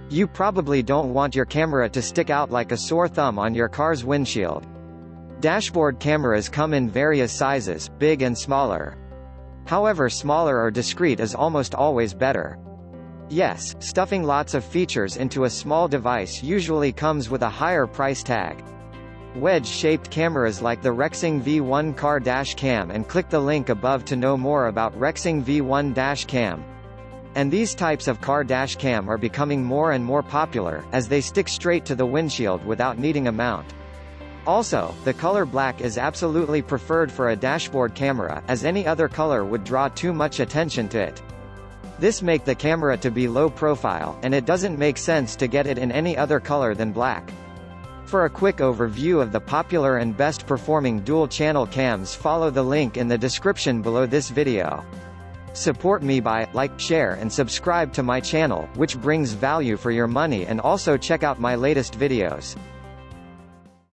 You probably don't want your camera to stick out like a sore thumb on your car's windshield. Dashboard cameras come in various sizes, big and smaller. However, smaller or discreet is almost always better. Yes, stuffing lots of features into a small device usually comes with a higher price tag. Wedge-shaped cameras like the Rexing V1 car dash cam, and click the link above to know more about Rexing V1 dash cam. And these types of car dash cam are becoming more and more popular, as they stick straight to the windshield without needing a mount. Also, the color black is absolutely preferred for a dashboard camera, as any other color would draw too much attention to it. This makes the camera to be low profile, and it doesn't make sense to get it in any other color than black. For a quick overview of the popular and best performing dual-channel cams, follow the link in the description below this video. Support me by like, share and subscribe to my channel, which brings value for your money, and also check out my latest videos.